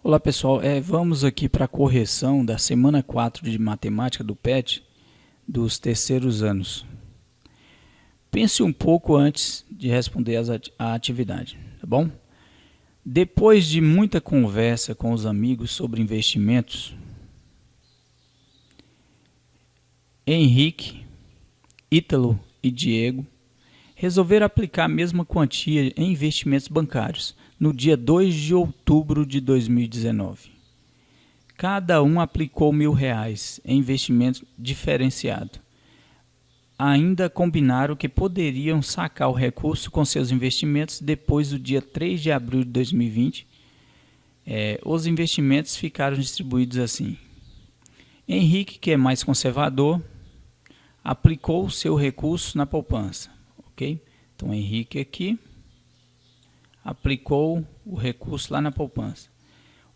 Olá pessoal, vamos aqui para a correção da semana 4 de matemática do PET dos terceiros anos. Pense um pouco antes de responder a atividade, tá bom? Depois de muita conversa com os amigos sobre investimentos, Henrique, Ítalo e Diego resolveram aplicar a mesma quantia em investimentos bancários no dia 2 de outubro de 2019. Cada um aplicou R$ 1.000 em investimento diferenciado. Ainda combinaram que poderiam sacar o recurso com seus investimentos depois do dia 3 de abril de 2020. Os investimentos ficaram distribuídos assim. Henrique, que é mais conservador, aplicou o seu recurso na poupança. Ok? Então, Henrique aqui aplicou o recurso lá na poupança.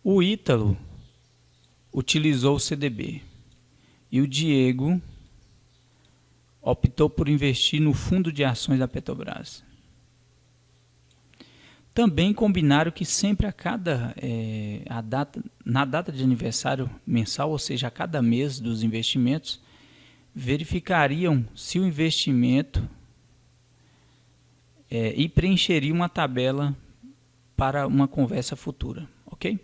O Ítalo utilizou o CDB. E o Diego optou por investir no fundo de ações da Petrobras. Também combinaram que sempre na data de aniversário mensal, ou seja, a cada mês dos investimentos, verificariam se o investimento e preencheriam uma tabela para uma conversa futura, ok?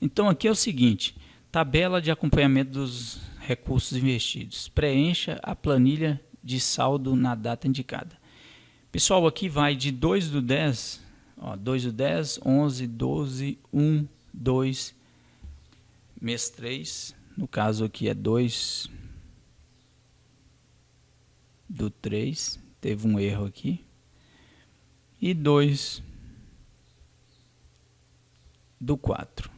Então aqui é o seguinte, tabela de acompanhamento dos recursos investidos. Preencha a planilha de saldo na data indicada. Pessoal, aqui vai de 2 do 10, 2 do 10, 11, 12, 1, 2, mês 3, no caso aqui é 2 do 3, teve um erro aqui, e 2 do 4.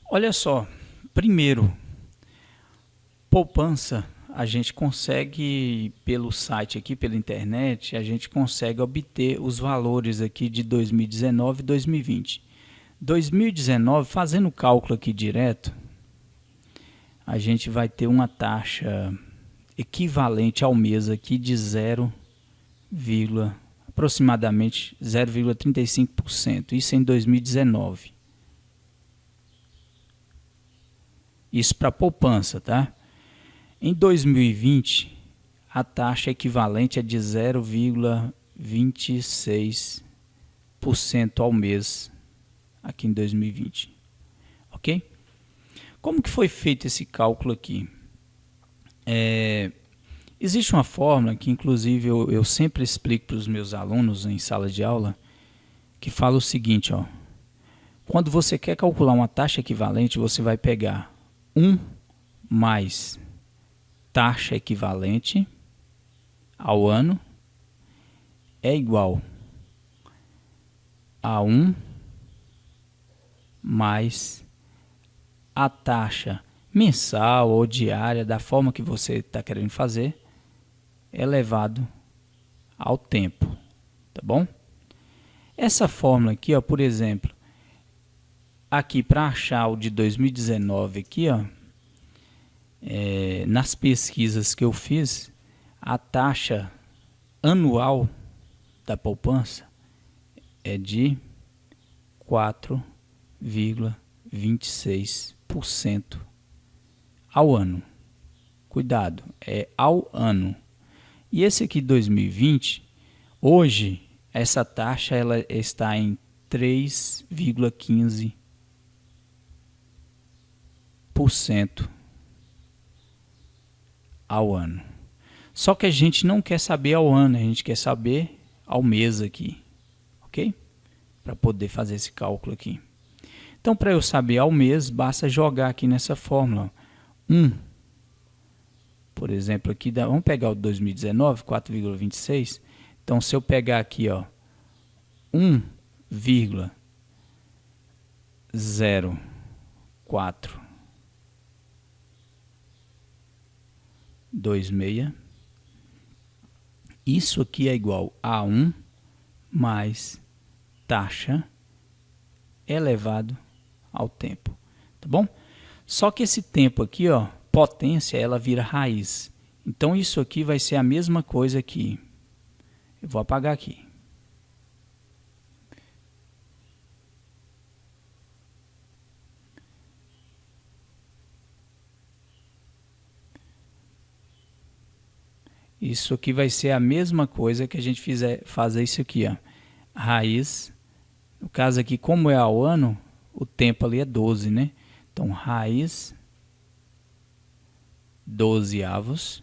Olha só, primeiro, poupança, a gente consegue, pelo site aqui, pela internet, a gente consegue obter os valores aqui de 2019 e 2020. 2019, fazendo o cálculo aqui direto, a gente vai ter uma taxa equivalente ao mês aqui de aproximadamente 0,35%, isso em 2019. Isso para poupança, tá? Em 2020, a taxa equivalente é de 0,26% ao mês, aqui em 2020, ok? Como que foi feito esse cálculo aqui? Existe uma fórmula que, inclusive, eu sempre explico para os meus alunos em sala de aula, que fala o seguinte, ó. Quando você quer calcular uma taxa equivalente, você vai pegar 1 mais taxa equivalente ao ano é igual a 1 mais a taxa mensal ou diária, da forma que você está querendo fazer, elevado ao tempo, tá bom? Essa fórmula aqui, ó, por exemplo, aqui para achar o de 2019 aqui, ó, nas pesquisas que eu fiz, a taxa anual da poupança é de 4,26% ao ano. Cuidado, é ao ano. E esse aqui 2020, hoje essa taxa ela está em 3,15% ao ano. Só que a gente não quer saber ao ano, a gente quer saber ao mês aqui, ok? Para poder fazer esse cálculo aqui. Então, para eu saber ao mês, basta jogar aqui nessa fórmula. Por exemplo, aqui vamos pegar o 2019, 4,26. Então, se eu pegar aqui, ó, 1,0426, isso aqui é igual a 1 mais taxa elevado ao tempo, tá bom? Só que esse tempo aqui, ó, potência, ela vira raiz. Então isso aqui vai ser a mesma coisa aqui. Eu vou apagar aqui. Isso aqui vai ser a mesma coisa que a gente fazer isso aqui, ó. Raiz, no caso aqui, como é ao ano, o tempo ali é 12, né? Então, raiz 12 avos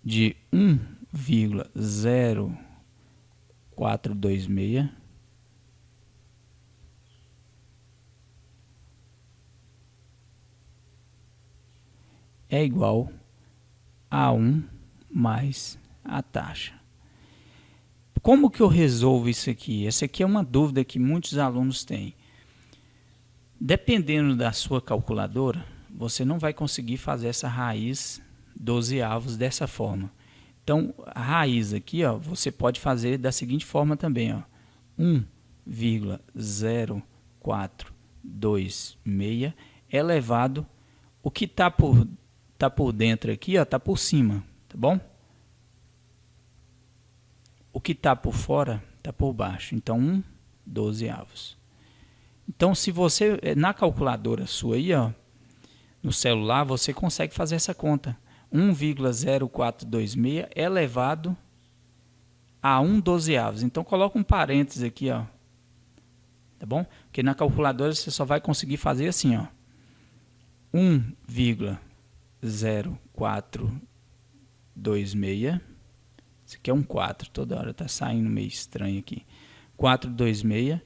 de 1,0426 é igual a 1 mais a taxa. Como que eu resolvo isso aqui? Essa aqui é uma dúvida que muitos alunos têm. Dependendo da sua calculadora, você não vai conseguir fazer essa raiz 12 avos dessa forma. Então, a raiz aqui, ó, você pode fazer da seguinte forma também, ó, 1,0426 elevado, o que está por dentro aqui, ó, está por cima, tá bom? O que está por fora está por baixo. Então, 12 avos. Então, se você, na calculadora sua aí, ó, no celular, você consegue fazer essa conta. 1,0426 elevado a 1/12 avos. Então, coloca um parênteses aqui, ó. Tá bom? Porque na calculadora você só vai conseguir fazer assim, ó. 1,0426. Isso aqui é um 4, toda hora tá saindo meio estranho aqui. 426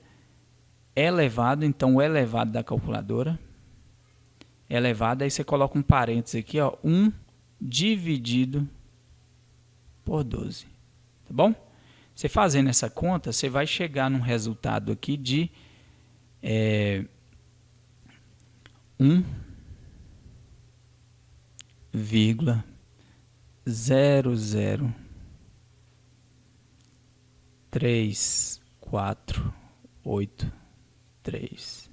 elevado, então o elevado da calculadora. Elevado, aí você coloca um parênteses aqui, ó, 1 dividido por 12. Tá bom? Você fazendo essa conta, você vai chegar num resultado aqui de 1,00348,3.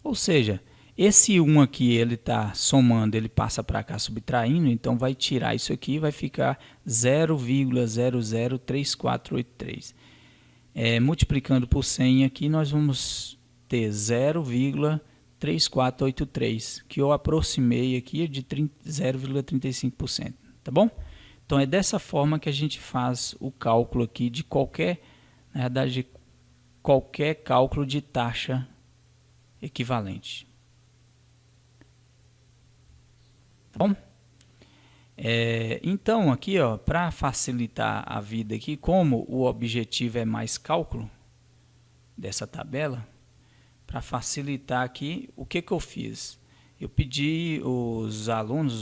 Ou seja, esse 1 aqui, ele está somando, ele passa para cá subtraindo, então vai tirar isso aqui e vai ficar 0,003483. Multiplicando por 100 aqui, nós vamos ter 0,3483, que eu aproximei aqui de 0,35%, tá bom? Então é dessa forma que a gente faz o cálculo aqui de qualquer, na verdade, qualquer cálculo de taxa equivalente. Tá bom? Então aqui, ó, para facilitar a vida aqui, como o objetivo é mais cálculo dessa tabela, para facilitar aqui, o que eu fiz? Eu pedi os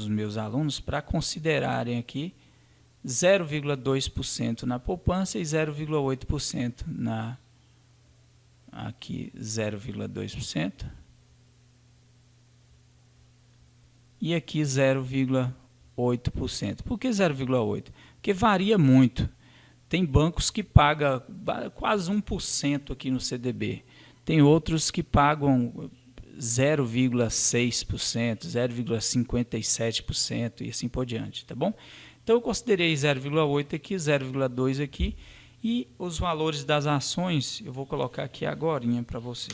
meus alunos, para considerarem aqui 0,2% na poupança e 0,8% aqui 0,2% e aqui 0,8%. Por que 0,8%? Porque varia muito. Tem bancos que pagam quase 1% aqui no CDB. Tem outros que pagam 0,6%, 0,57% e assim por diante, tá bom? Então eu considerei 0,8 aqui, 0,2 aqui e os valores das ações eu vou colocar aqui agorinha para você.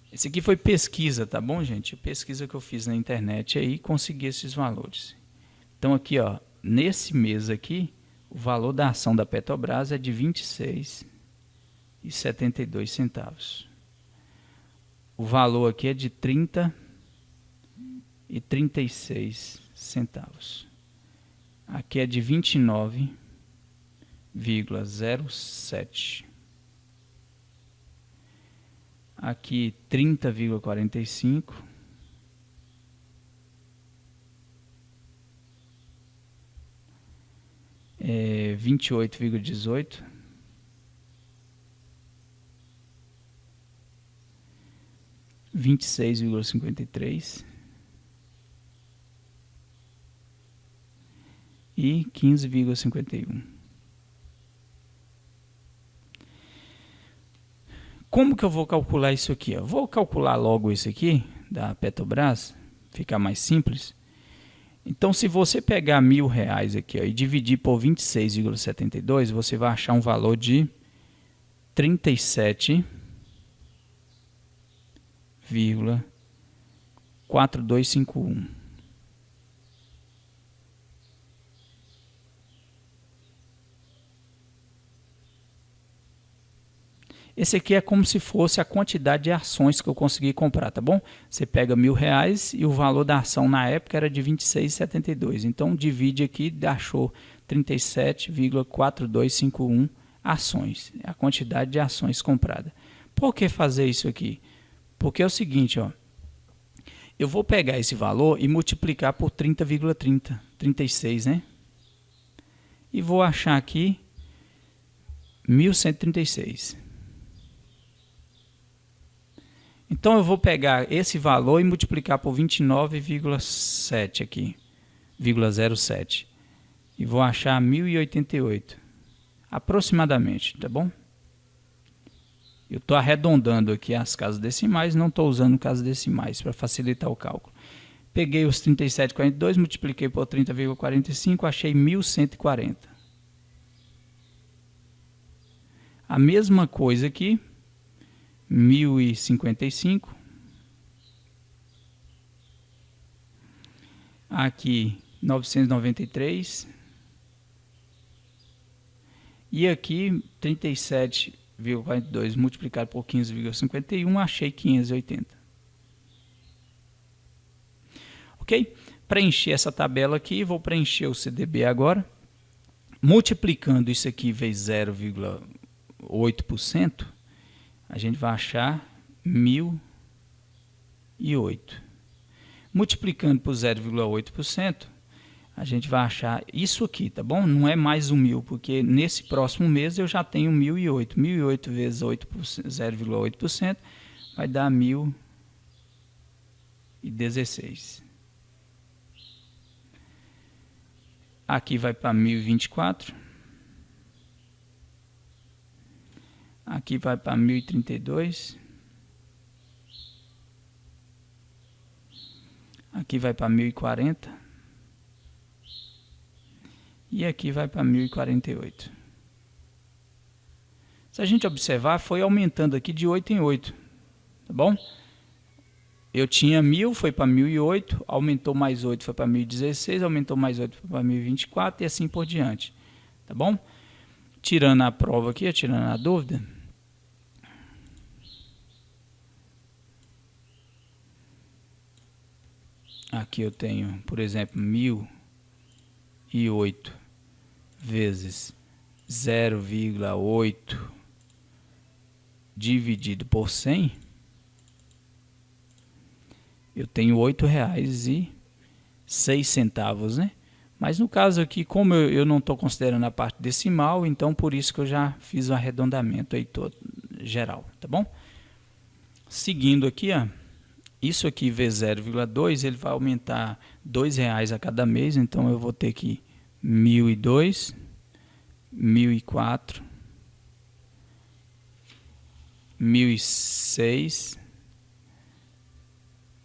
Esse aqui foi pesquisa, tá bom, gente? Pesquisa que eu fiz na internet aí, consegui esses valores. Então aqui, ó, nesse mês aqui, o valor da ação da Petrobras é de R$ 26,72. O valor aqui é de R$ 30,36. Aqui é de 29,07. Aqui 30,45. É 28,18. R$ 26,53 e 15,51. Como que eu vou calcular isso aqui? Eu vou calcular logo isso aqui, da Petrobras, ficar mais simples. Então, se você pegar R$1.000 aqui, ó, e dividir por 26,72, você vai achar um valor de 37,4251. Esse aqui é como se fosse a quantidade de ações que eu consegui comprar, tá bom? Você pega R$1.000 e o valor da ação na época era de 26,72. Então, divide aqui, achou 37,4251 ações. É a quantidade de ações compradas. Por que fazer isso aqui? Porque é o seguinte, ó. Eu vou pegar esse valor e multiplicar por 30,30, 36, né? E vou achar aqui 1.136. Então eu vou pegar esse valor e multiplicar por 29,7 aqui, 0,07. E vou achar 1.088, aproximadamente, tá bom? Eu estou arredondando aqui as casas decimais, não estou usando casas decimais para facilitar o cálculo. Peguei os 37,42, multipliquei por 30,45, achei 1.140. A mesma coisa aqui, 1.055. Aqui, 993. E aqui, 37,42 multiplicado por 15,51, achei 580. Ok? Preencher essa tabela aqui, vou preencher o CDB agora. Multiplicando isso aqui vezes 0,8%, a gente vai achar 1.008. Multiplicando por 0,8%, a gente vai achar isso aqui, tá bom? Não é mais 1.000, porque nesse próximo mês eu já tenho 1.008. 1.008 vezes 0,8% vai dar 1.016. Aqui vai para 1.024. Aqui vai para 1.032. Aqui vai para 1.040. E aqui vai para 1.048. Se a gente observar, foi aumentando aqui de 8 em 8. Tá bom? Eu tinha 1.000, foi para 1.008. Aumentou mais 8, foi para 1.016. Aumentou mais 8, foi para 1.024. E assim por diante. Tá bom? Tirando a prova aqui, tirando a dúvida. Aqui eu tenho, por exemplo, 1.008 vezes 0,8 dividido por 100. Eu tenho R$ 8,06, né? Mas no caso aqui, como eu não estou considerando a parte decimal, então por isso que eu já fiz o arredondamento aí todo geral, tá bom? Seguindo aqui, ó. Isso aqui vezes 0,2, ele vai aumentar R$ 2,00 a cada mês, então eu vou ter que 1.002, 1.004, 1.006,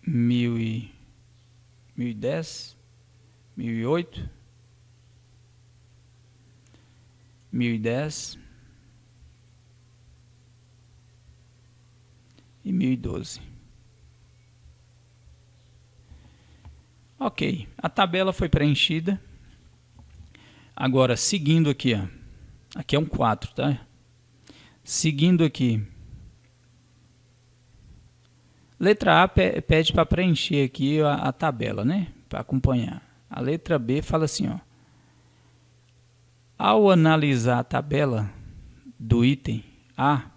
1.010, 1.008, 1.010 e 1.012. Ok, a tabela foi preenchida. Agora, seguindo aqui, ó. Aqui é um 4, tá? Seguindo aqui. Letra A pede para preencher aqui a tabela, né? Para acompanhar. A letra B fala assim, ó. Ao analisar a tabela do item A,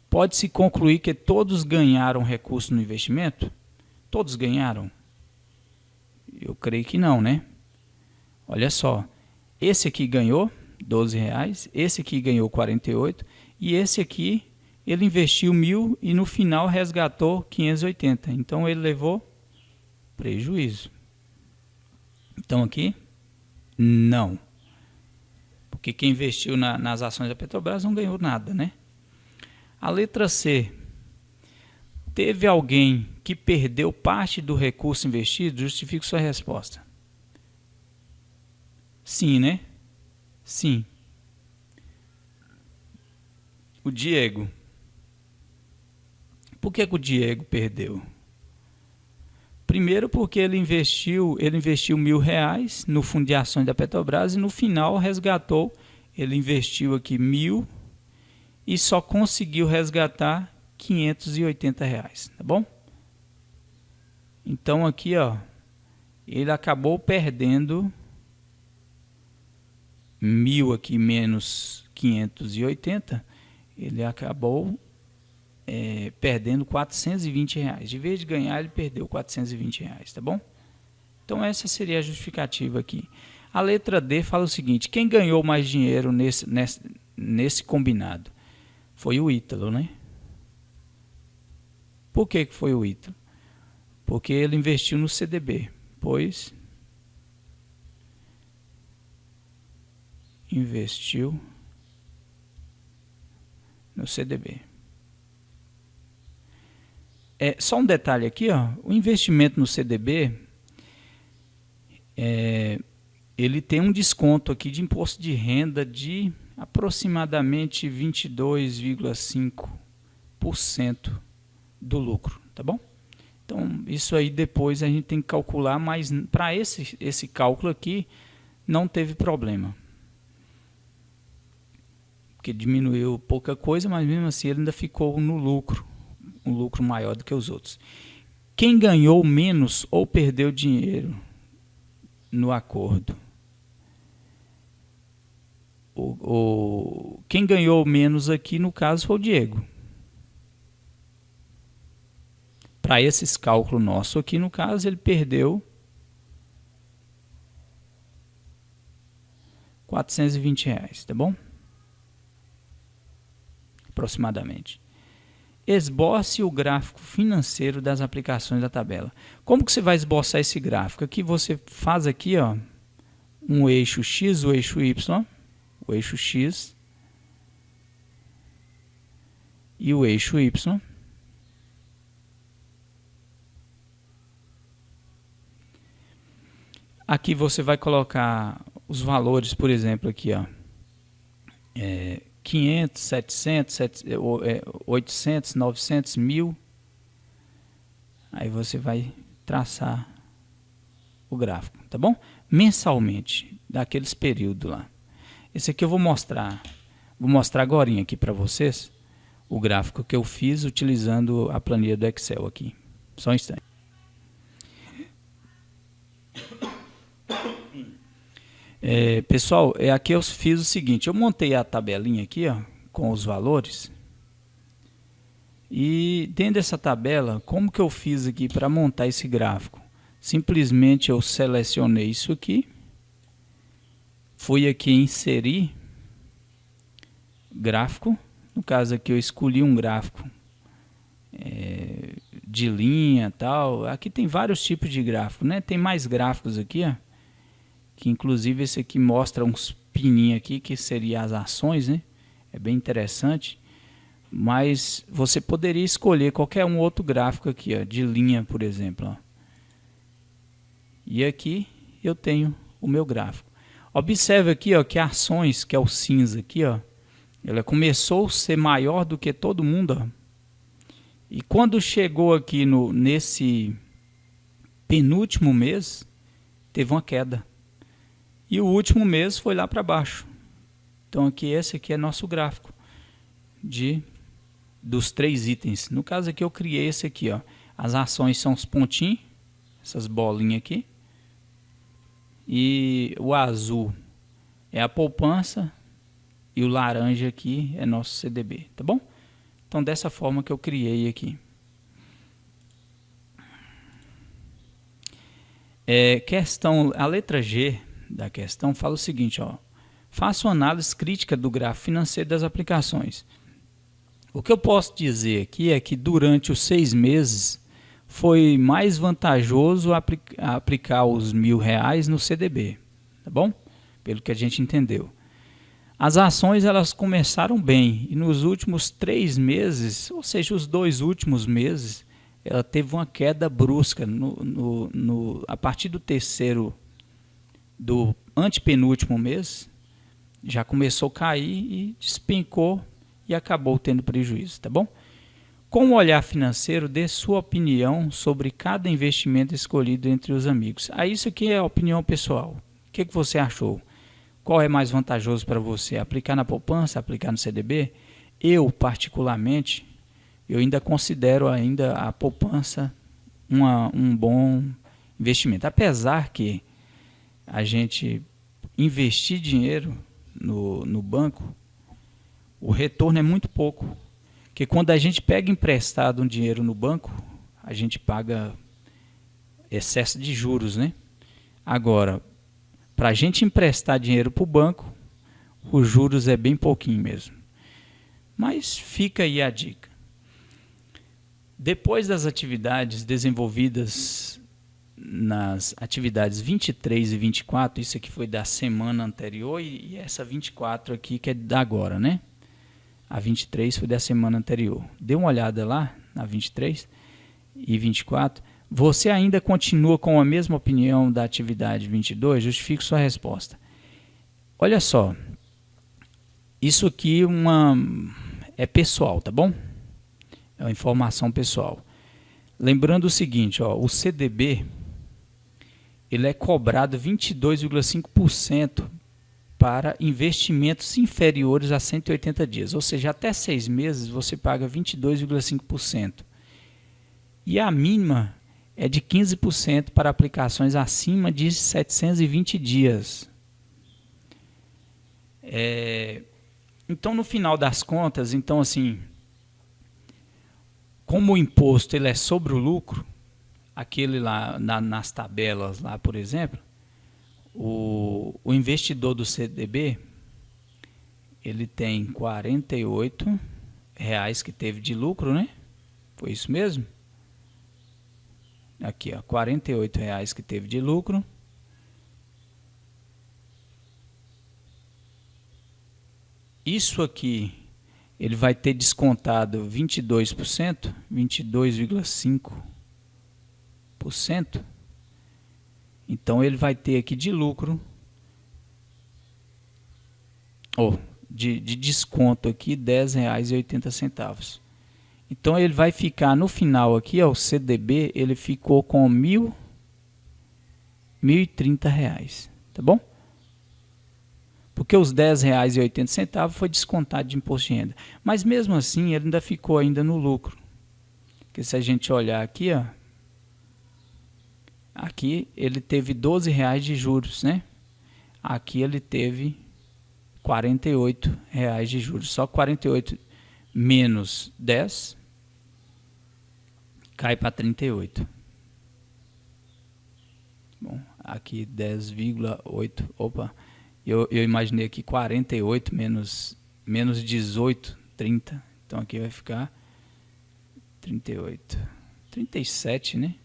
pode-se concluir que todos ganharam recurso no investimento? Todos ganharam? Eu creio que não, né? Olha só, esse aqui ganhou R$12, esse aqui ganhou 48 e esse aqui ele investiu 1.000 e no final resgatou 580. Então ele levou prejuízo. Então aqui não, porque quem investiu nas ações da Petrobras não ganhou nada, né? A letra C. Teve alguém que perdeu parte do recurso investido? Justifique sua resposta. Sim, né? Sim. O Diego. Por que o Diego perdeu? Primeiro porque ele investiu R$1.000 no fundo de ações da Petrobras e no final resgatou, ele investiu aqui 1.000 e só conseguiu resgatar R$580, tá bom? Então aqui, ó, ele acabou perdendo 1.000 aqui menos 580, ele acabou perdendo R$420. De vez de ganhar, ele perdeu R$420, tá bom? Então essa seria a justificativa aqui. A letra D fala o seguinte: quem ganhou mais dinheiro nesse combinado? Foi o Ítalo, né? Por que foi o Ítalo? Porque ele investiu no CDB, pois investiu no CDB. Só um detalhe aqui, ó, o investimento no CDB, ele tem um desconto aqui de imposto de renda de aproximadamente 22,5% do lucro, tá bom? Então, isso aí depois a gente tem que calcular, mas para esse cálculo aqui não teve problema. Porque diminuiu pouca coisa, mas mesmo assim ele ainda ficou no lucro. Um lucro maior do que os outros. Quem ganhou menos ou perdeu dinheiro no acordo? Quem ganhou menos aqui, no caso, foi o Diego. Para esses cálculos nossos aqui, no caso, ele perdeu R$420, tá bom? Aproximadamente. Esboce o gráfico financeiro das aplicações da tabela. Como que você vai esboçar esse gráfico? Aqui você faz aqui, ó, um eixo X, o eixo Y, o eixo X e o eixo Y. Aqui você vai colocar os valores, por exemplo, aqui, ó, 500, 700, 800, 900, 1.000. Aí você vai traçar o gráfico, tá bom? Mensalmente, daqueles períodos lá. Esse aqui eu vou mostrar agora aqui para vocês o gráfico que eu fiz utilizando a planilha do Excel aqui. Só um instante. Pessoal, aqui eu fiz o seguinte: eu montei a tabelinha aqui, ó, com os valores, e dentro dessa tabela, como que eu fiz aqui para montar esse gráfico? Simplesmente eu selecionei isso aqui, fui aqui inserir gráfico, no caso aqui eu escolhi um gráfico de linha tal. Aqui tem vários tipos de gráfico, né? Tem mais gráficos aqui, ó, que inclusive esse aqui mostra uns pininhos aqui, que seria as ações, né? É bem interessante, mas você poderia escolher qualquer um outro gráfico aqui, ó, de linha, por exemplo, ó. E aqui eu tenho o meu gráfico. Observe aqui, ó, que ações, que é o cinza aqui, ó, ela começou a ser maior do que todo mundo, ó. E quando chegou aqui nesse penúltimo mês, teve uma queda. E o último mês foi lá para baixo. Então aqui, esse aqui é nosso gráfico dos 3 itens. No caso aqui eu criei esse aqui, ó. As ações são os pontinhos, essas bolinhas aqui. E o azul é a poupança e o laranja aqui é nosso CDB, tá bom? Então dessa forma que eu criei aqui. A letra G da questão fala o seguinte, ó: faça uma análise crítica do gráfico financeiro das aplicações. O que eu posso dizer aqui é que durante os 6 meses foi mais vantajoso aplicar os R$1.000 no CDB, tá bom? Pelo que a gente entendeu. As ações elas começaram bem e nos últimos 3 meses, ou seja, os 2 últimos meses, ela teve uma queda brusca. A partir do antepenúltimo mês, já começou a cair e despencou e acabou tendo prejuízo, tá bom? Com o olhar financeiro, dê sua opinião sobre cada investimento escolhido entre os amigos. Isso aqui é a opinião pessoal. O que você achou? Qual é mais vantajoso para você? Aplicar na poupança, aplicar no CDB? Eu, particularmente, eu ainda considero a poupança um bom investimento. Apesar que a gente investir dinheiro no banco, o retorno é muito pouco. Porque quando a gente pega emprestado um dinheiro no banco, a gente paga excesso de juros, né? Agora, para a gente emprestar dinheiro para o banco, os juros é bem pouquinho mesmo. Mas fica aí a dica. Depois das atividades desenvolvidas nas atividades 23 e 24, isso aqui foi da semana anterior e essa 24 aqui que é da agora, né? A 23 foi da semana anterior. Dê uma olhada lá na 23 e 24. Você ainda continua com a mesma opinião da atividade 22? Justifique sua resposta. Olha só, isso aqui é pessoal, tá bom? É uma informação pessoal. Lembrando o seguinte, o CDB ele é cobrado 22,5% para investimentos inferiores a 180 dias, ou seja, até 6 meses você paga 22,5%. E a mínima é de 15% para aplicações acima de 720 dias. Então, no final das contas, como o imposto ele é sobre o lucro, aquele lá nas tabelas, lá, por exemplo, o investidor do CDB ele tem R$48 que teve de lucro, né? Foi isso mesmo? Aqui, R$48 que teve de lucro. Isso aqui ele vai ter descontado 22%, 22,5%. Então ele vai ter aqui de lucro, de desconto aqui R$10,80. Então ele vai ficar no final aqui, o CDB, ele ficou com R$1.030, tá bom? Porque os R$10,80 foi descontado de imposto de renda. Mas mesmo assim ele ainda ficou no lucro. Porque se a gente olhar aqui, aqui ele teve R$12 de juros, né? Aqui ele teve R$48 de juros. Só 48 menos 10 cai para 38. Bom, aqui 10,8. Opa, eu imaginei aqui 48 menos 18, 30. Então aqui vai ficar 38. 37, né?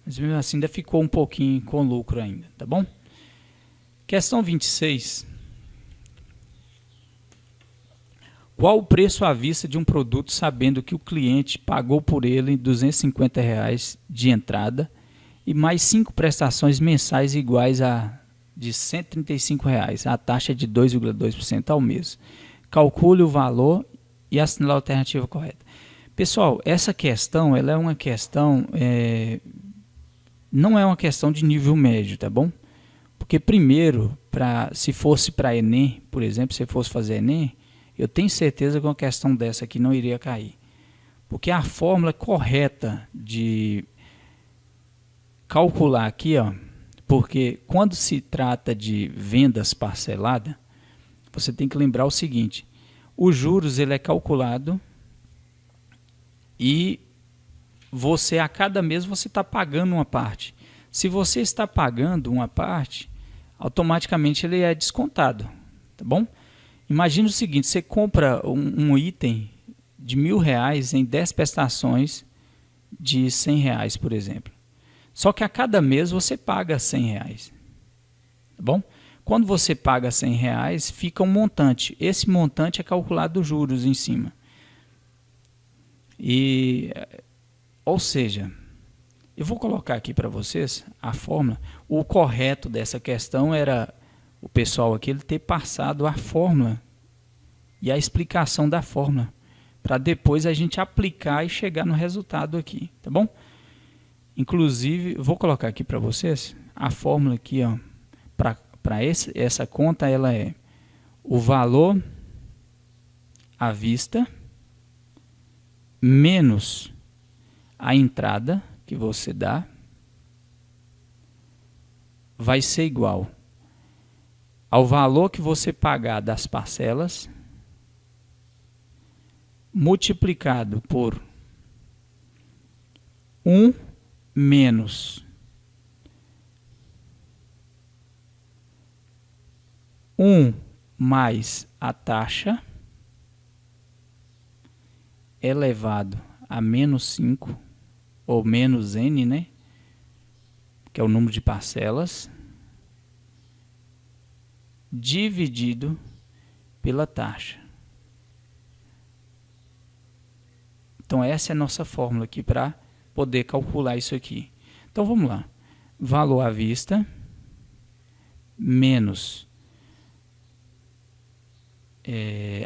Mas mesmo assim ainda ficou um pouquinho com lucro ainda, tá bom? Questão 26. Qual o preço à vista de um produto sabendo que o cliente pagou por ele R$250 de entrada e mais 5 prestações mensais iguais a de R$135, a taxa de 2,2% ao mês? Calcule o valor e assinale a alternativa correta. Pessoal, essa questão ela é uma questão, não é uma questão de nível médio, tá bom? Porque primeiro, se fosse para Enem, por exemplo, se fosse fazer Enem, eu tenho certeza que uma questão dessa aqui não iria cair. Porque a fórmula correta de calcular aqui, porque quando se trata de vendas parceladas, você tem que lembrar o seguinte: os juros ele é calculado e você a cada mês você está pagando uma parte. Se você está pagando uma parte, automaticamente ele é descontado, tá bom? Imagina o seguinte: você compra um item de R$1.000 em 10 prestações de R$100, por exemplo. Só que a cada mês você paga R$100, tá bom? Quando você paga R$100, fica um montante. Esse montante é calculado os juros em cima. Ou seja, eu vou colocar aqui para vocês a fórmula. O correto dessa questão era o pessoal aqui ter passado a fórmula e a explicação da fórmula, para depois a gente aplicar e chegar no resultado aqui, tá bom? Inclusive, eu vou colocar aqui para vocês a fórmula aqui, ó, para essa conta, ela é o valor à vista menos a entrada que você dá vai ser igual ao valor que você pagar das parcelas multiplicado por 1 menos 1 mais a taxa elevado a menos 5, ou menos n, né? Que é o número de parcelas, dividido pela taxa. Então essa é a nossa fórmula aqui para poder calcular isso aqui. Então vamos lá. Valor à vista menos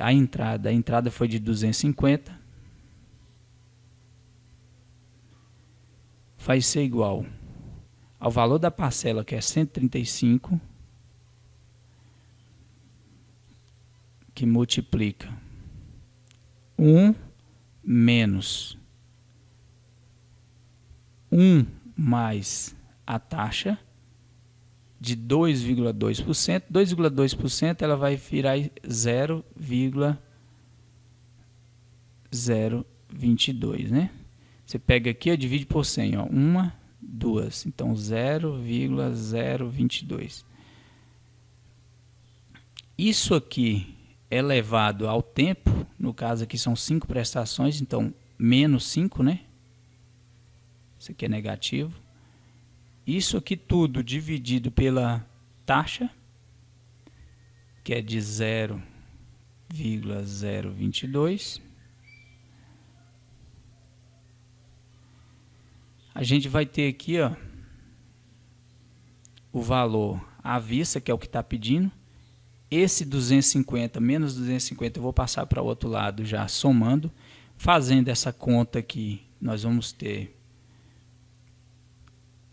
a entrada. A entrada foi de 250. Vai ser igual ao valor da parcela, que é 135, que multiplica 1 menos 1 mais a taxa de 2,2%. 2,2% ela vai virar 0,022, né? Você pega aqui e divide por 100, ó, 1, 2, então 0,022. Isso aqui elevado ao tempo, no caso aqui são 5 prestações, então menos 5, né? Isso aqui é negativo. Isso aqui tudo dividido pela taxa, que é de 0,022. A gente vai ter aqui, ó, o valor à vista, que é o que está pedindo. Esse 250 menos 250 eu vou passar para o outro lado já somando. Fazendo essa conta aqui, nós vamos ter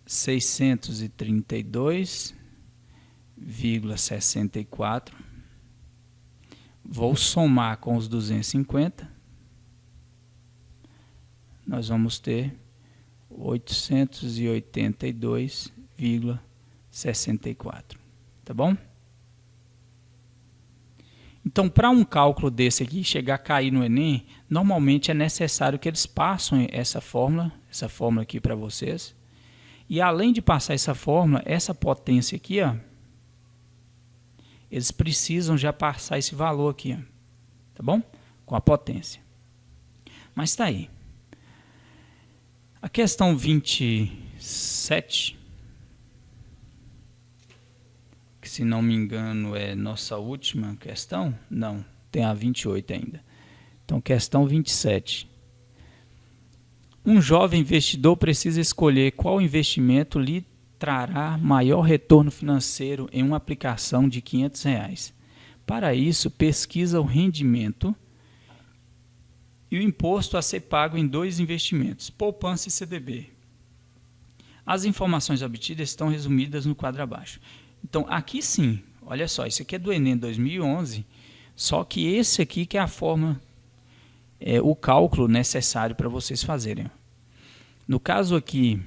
632,64. Vou somar com os 250. Nós vamos ter 882,64. Tá bom? Então, para um cálculo desse aqui chegar a cair no Enem, normalmente é necessário que eles passem essa fórmula aqui para vocês. E além de passar essa fórmula, essa potência aqui, ó, eles precisam já passar esse valor aqui, ó, tá bom? Com a potência. Mas está aí. A questão 27, que se não me engano é nossa última questão, não, tem a 28 ainda. Então, questão 27. Um jovem investidor precisa escolher qual investimento lhe trará maior retorno financeiro em uma aplicação de R$500. Para isso, pesquisa o rendimento e o imposto a ser pago em 2 investimentos, poupança e CDB. As informações obtidas estão resumidas no quadro abaixo. Então, aqui sim, olha só, isso aqui é do Enem 2011, só que esse aqui que é a forma, o cálculo necessário para vocês fazerem. No caso aqui,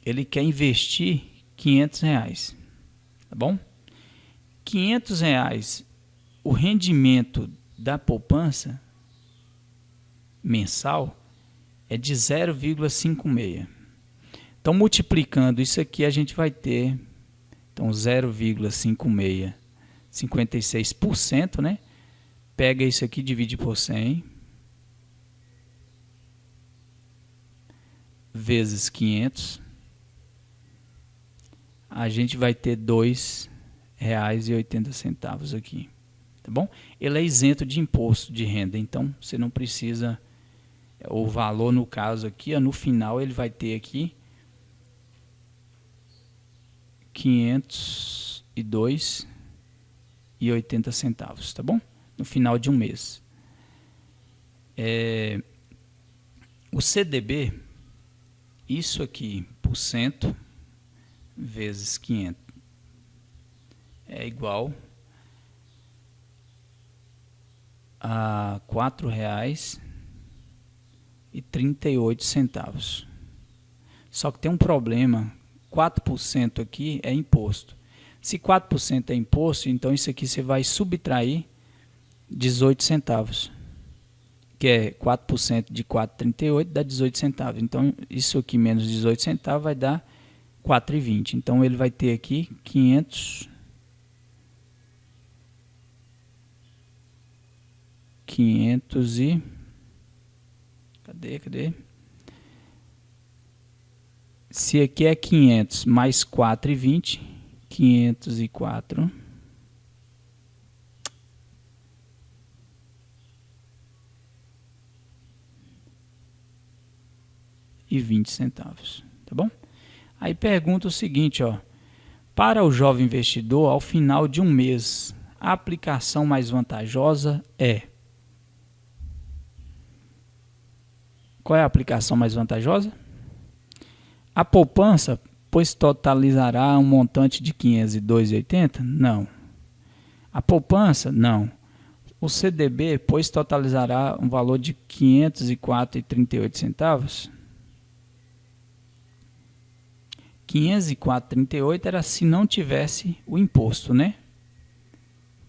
ele quer investir R$500, tá bom? R$500, o rendimento da poupança mensal é de 0,56. Então, multiplicando isso aqui, a gente vai ter, então, 0,56, 56%, né? Pega isso aqui, divide por 100, vezes 500, a gente vai ter R$2. R$4,80 aqui, tá bom? Ele é isento de imposto de renda, então você não precisa, o valor no caso aqui, ó, no final ele vai ter aqui R$502,80, tá bom? No final de um mês. O CDB, isso aqui, por cento, vezes 500, é igual a R$4,38. Só que tem um problema, 4% aqui é imposto. Se 4% é imposto, então isso aqui você vai subtrair 18 centavos. Que é 4% de R$4,38 dá 18 centavos. Então, isso aqui menos 18 centavos vai dar R$4,20. Então, ele vai ter aqui 500... Cadê? Se aqui é 500 mais 4,20, 504... e 20 centavos, tá bom? Aí pergunta o seguinte, ó, para o jovem investidor, ao final de um mês, a aplicação mais vantajosa é... Qual é a aplicação mais vantajosa? A poupança, pois totalizará um montante de R$502,80? Não. A poupança? Não. O CDB, pois totalizará um valor de R$504,38? 504,38 era se não tivesse o imposto, né?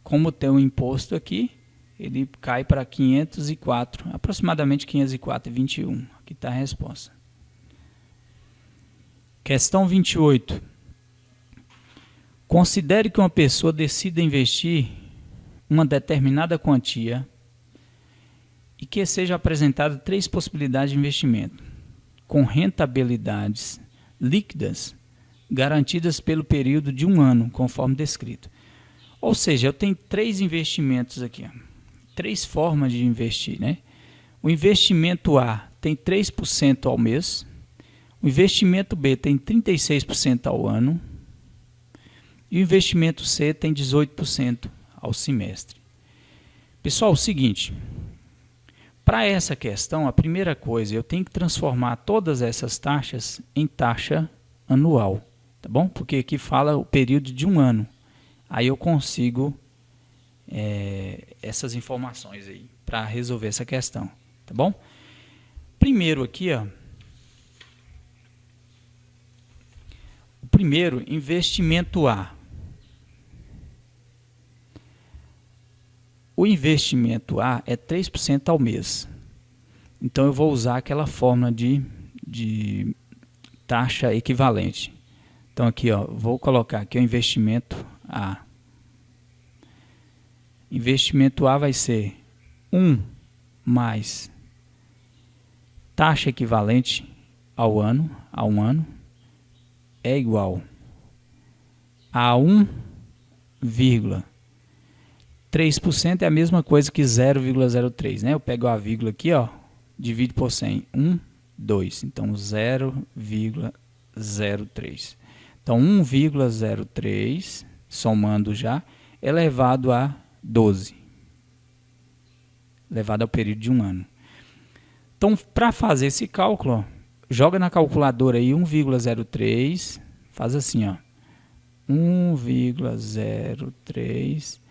Como tem o imposto aqui, ele cai para 504, aproximadamente 504,21. Aqui está a resposta. Questão 28. Considere que uma pessoa decida investir uma determinada quantia e que seja apresentada 3 possibilidades de investimento, com rentabilidades líquidas garantidas pelo período de 1 ano, conforme descrito. Ou seja, eu tenho 3 investimentos aqui, ó, 3 formas de investir, né? O investimento A tem 3% ao mês, o investimento B tem 36% ao ano e o investimento C tem 18% ao semestre. Pessoal, é o seguinte, para essa questão, a primeira coisa, eu tenho que transformar todas essas taxas em taxa anual, tá bom? Porque aqui fala o período de 1 ano. Aí eu consigo essas informações aí para resolver essa questão, tá bom? Primeiro aqui, ó, o primeiro, investimento A. O investimento A é 3% ao mês. Então eu vou usar aquela fórmula de taxa equivalente. Então aqui, ó, vou colocar aqui o investimento A. Investimento A vai ser 1 mais taxa equivalente ao ano, a 1 ano, é igual a 1,3% é a mesma coisa que 0,03, né? Eu pego a vírgula aqui, ó, divido por 100, 1, 2, então 0,03. Então 1,03, somando já, elevado a 12, elevado ao período de 1 ano. Então, para fazer esse cálculo, ó, joga na calculadora aí 1,03, faz assim, ó, 1,03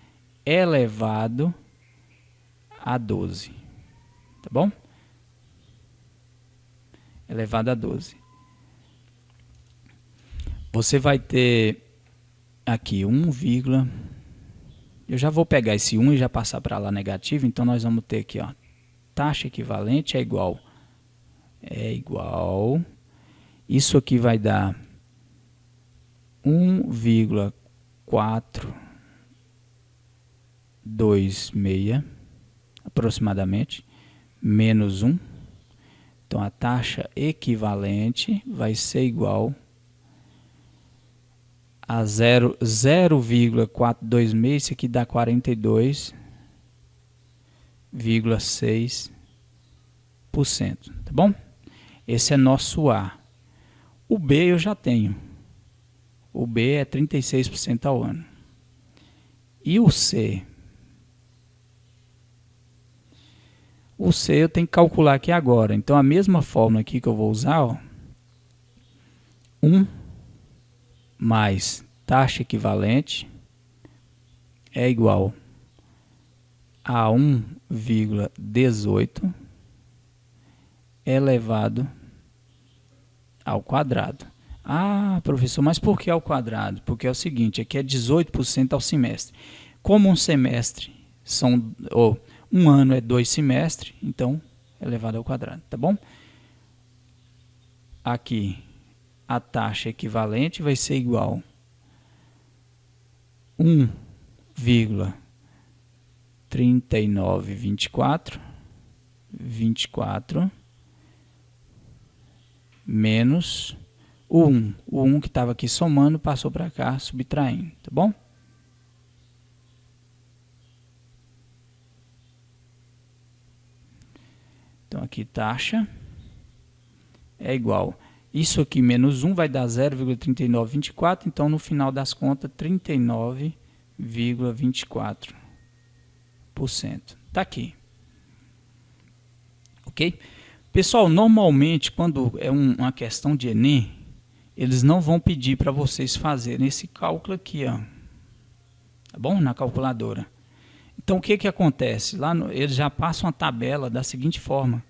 elevado a 12, tá bom? Elevado a 12. Você vai ter aqui 1, eu já vou pegar esse 1 e já passar para lá negativo, então nós vamos ter aqui, ó, taxa equivalente é igual, isso aqui vai dar 1,426 aproximadamente, menos 1. Então a taxa equivalente vai ser igual a 0,426, isso aqui dá 42,6%, tá bom? Esse é nosso A. O B eu já tenho. O B é 36% ao ano. E o C? O C eu tenho que calcular aqui agora. Então, a mesma fórmula aqui que eu vou usar, ó, 1 mais taxa equivalente é igual a 1,18 elevado ao quadrado. Ah, professor, mas por que ao quadrado? Porque é o seguinte, aqui é 18% ao semestre. Como um semestre um ano é 2 semestres, então elevado ao quadrado, tá bom? Aqui a taxa equivalente vai ser igual a 1,3924 menos o 1. O 1 que estava aqui somando passou para cá subtraindo, tá bom? Então, aqui taxa é igual. Isso aqui menos 1 vai dar 0,3924. Então, no final das contas, 39,24%. Está aqui. Ok? Pessoal, normalmente, quando é uma questão de Enem, eles não vão pedir para vocês fazerem esse cálculo aqui, ó. Tá bom? Na calculadora. Então, o que acontece? Lá eles já passam a tabela da seguinte forma.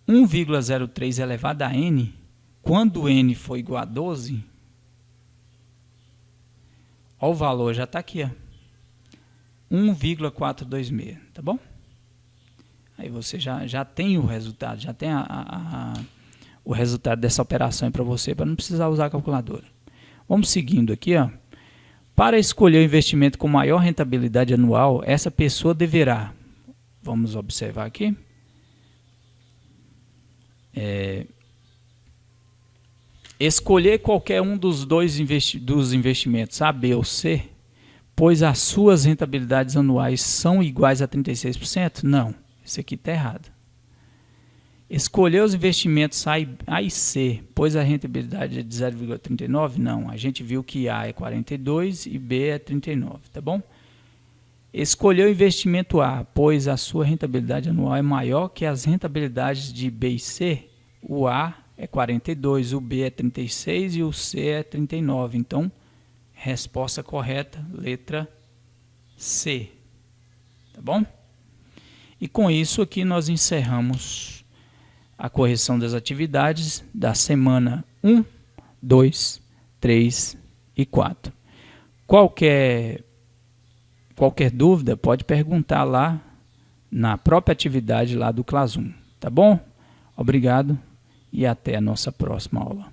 1,03 elevado a n, quando n for igual a 12, ó, o valor já está aqui, ó, 1,426, tá bom? Aí você já tem o resultado, já tem o resultado dessa operação para você, para não precisar usar a calculadora. Vamos seguindo aqui, ó. Para escolher o investimento com maior rentabilidade anual, essa pessoa deverá, vamos observar aqui, escolher qualquer um dos dois investimentos, A, B ou C, pois as suas rentabilidades anuais são iguais a 36%? Não, isso aqui está errado. Escolher os investimentos A e C, pois a rentabilidade é de 0,39? Não, a gente viu que A é 42 e B é 39, tá bom? Escolher o investimento A, pois a sua rentabilidade anual é maior que as rentabilidades de B e C. O A é 42, o B é 36 e o C é 39. Então, resposta correta, letra C. Tá bom? E com isso aqui nós encerramos a correção das atividades da semana 1, 2, 3 e 4. Qualquer dúvida pode perguntar lá na própria atividade lá do Classroom, tá bom? Obrigado e até a nossa próxima aula.